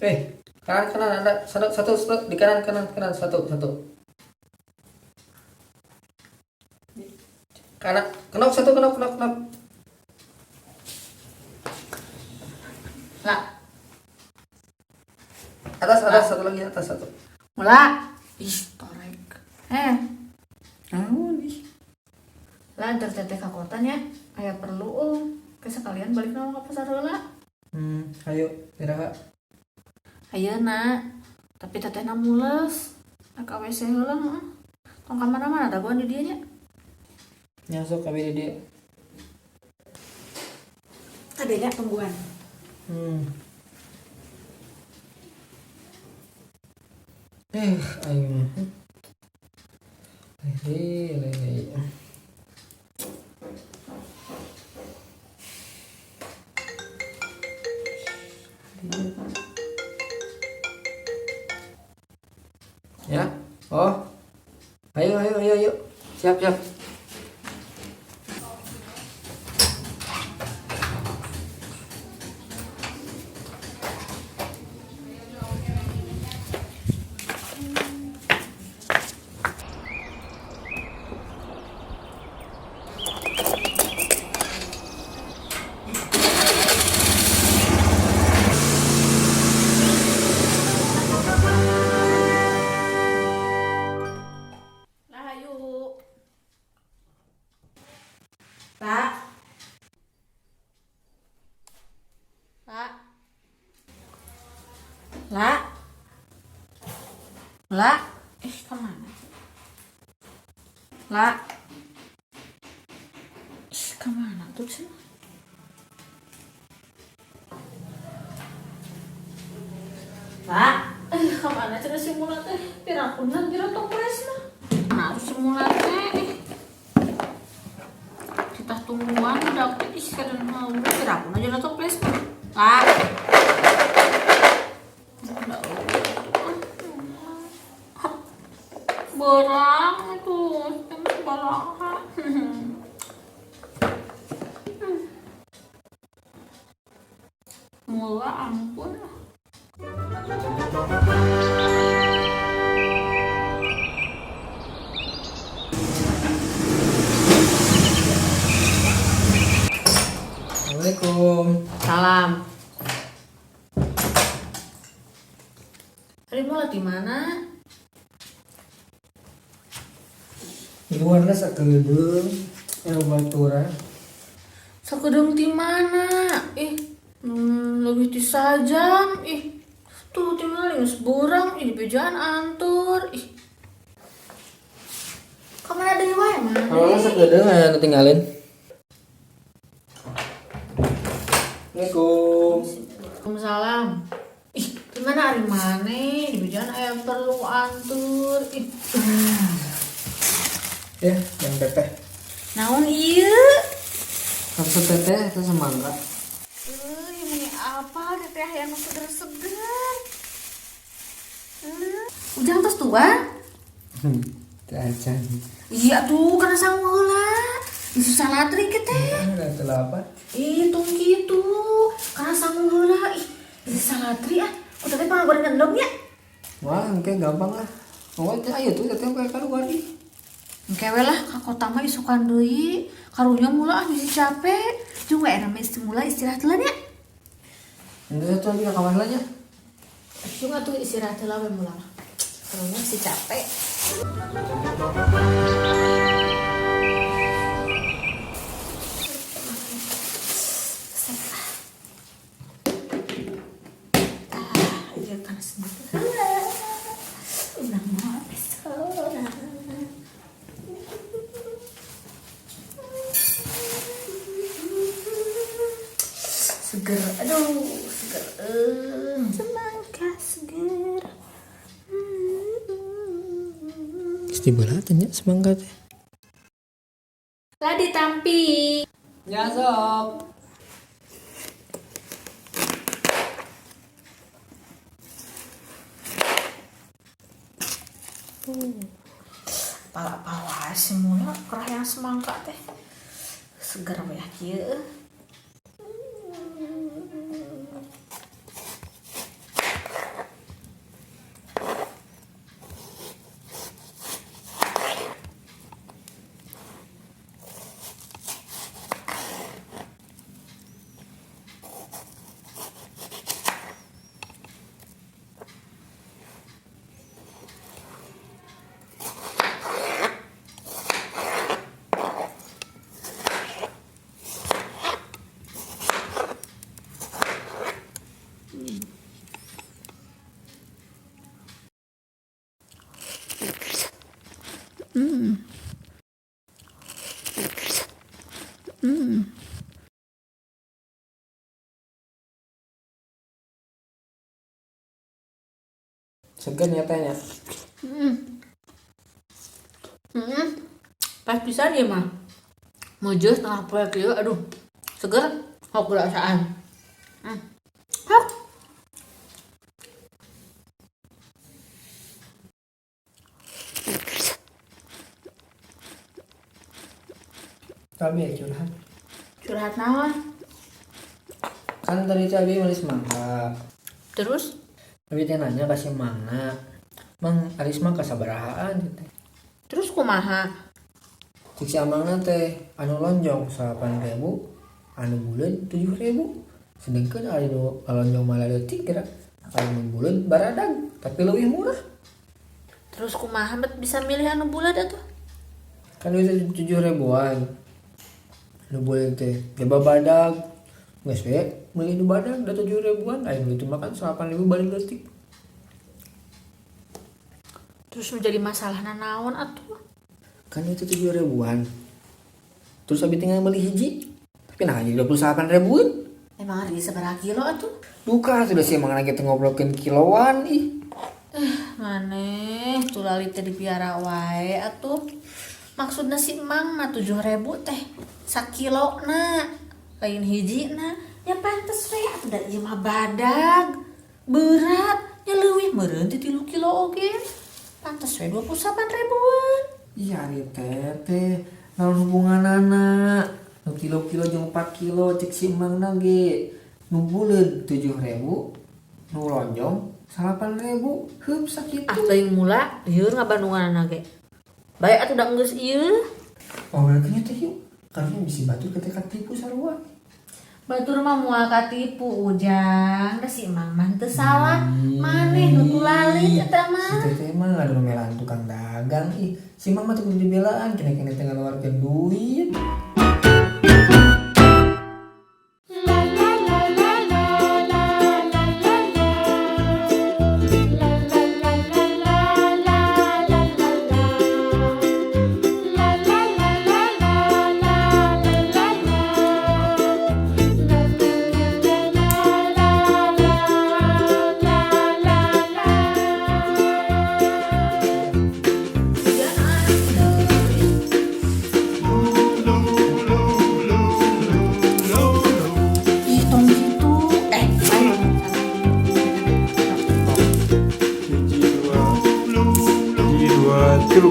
Kanan ada satu di kanan satu. Kanan, kenok. Lah, Atas satu lagi atas satu. mula. Ih, torek. Naon ih? Lah antar teteh ka kota nya. Aya perlu ke sekalian balik naon ka pasar heula. Ayo, iraha. Ayeuna, tapi tetehna mules. Ka WC heula heeh. Tong ka mana-mana dagoan di dieu nya. Nyasok kabeh di dia. Kadenya tungguan. Ayo mah. Lele. Ya. Oh. Ayo. Siap. Lah ayo. Pak. Lah. Kemana? Lah. Kemana tuh sih? Pak. Kemana cenah si Mula teh? Pirakunan pira toplesna. Nah, si Mula teh. Kita tungguan udah kadang mau pirakunan aja toplesna. Pak. Barang itu, barang. Mula ampun. Assalamualaikum. Salam. Hari Mula di mana? Di luar lah sakedeung baturan. Sakedeng di mana? Lebih di sajam. Tuh tinggal geus borang di bejaan antur. Kamana deui wae mah? Kalau sakedeung aya tinggalin. Assalamualaikum. Waalaikumsalam. Gimana hari maneh? Di bejaan aya perlu antur. Ya, yang teteh. Naon ieu? Satu teteh atau semangka? Ini apa? Teteh aya nu seger-seger. Ujang tos tua? Teh acan. Iya tuh, karena sang heula. Isu salatri ke teh. Ada telapat. Tong gitu. Karena sang heula. Isu salatri Kok teteh pernah goreng endom ya? Wah, engke gampang lah. Oh, ayo tuh teteh kayak keluar ih. Engke we lah ka kota mah isukan deui. Karunya mula bisi capek. Jeung we rame mula istirahat heula nya. Nanti satu lagi ke kamar lah nya. Jeung atuh istirahat heula we mula mah. Karunya si capek. Seger, aduh, seger. Semangka seger. Istimewa tanya semangka teh. Lah ditampi. Ya sok. Pala-pala semula kerah yang semangka teh. Seger we kieu. Hmm. Hmm. Segan ya tehnya. Pas bisa dia mah. Mujur setengah poe kieu, aduh. Seger, hok perasaan. Hok. Tapi ya curhat. Curhat naon? Kan tadi cabai nulis mangga. Terus Tapi teh nanya kasih mana. Mang Arisma kasabarahaan teh. terus kumaha? Cik si amangna teh anu lonjong 8.000, anu buleud 7.000. Sedangkan anu lonjong malah leutik kira. Anu buleud baradag tapi lebih murah. Terus kumaha bet bisa milih anu bulat atuh? Kan itu 7.000-an. Anu buleud teh coba badag. Geus we meuli nu badag da 7.000-an, aya nu itu makan 8.000 balik leutik. Terus menjadi masalah naon atuh? Kan itu 7.000-an. Terus abi tinggal beli hiji. Tapi nah jadi 28.000-an. Emang hari sabaraha kilo atuh? Bukan sudah sih emang lagi ngobrolin kiloan ih. Maneh tuh lali teh dipiara wae atuh. Maksudna si emang mah 7.000 teh sakilona. Lain hiji na ya pantes we atuh da ieu mah badag. Berat nya leuwih meureun ti 3 kilo oge. Pantes we 28.000-an. Iya ari teh naon hubunganana. Nu kilo-kilo jeung 4 kilo cek si emangna ge. Nu buleud 7.000, nu lonjong 8.000. Heup sakitu. Ah teuing mula lieur ngabandunganna ge. Bae atuh da geus ieu. Oh berarti teh yuk. Karena bisi batur ketika tipu sarua. Batur mah moal katipu Ujang, da si Emang mah teu salah. Maneh nu tulalit eta mah. Si teteh mah ada memelaan tukang dagang ih. Si mama tuh kudu dibelaan kena-kena tengah ngeluarkeun duit. Ih tong gitu. Hiji dua, tilu.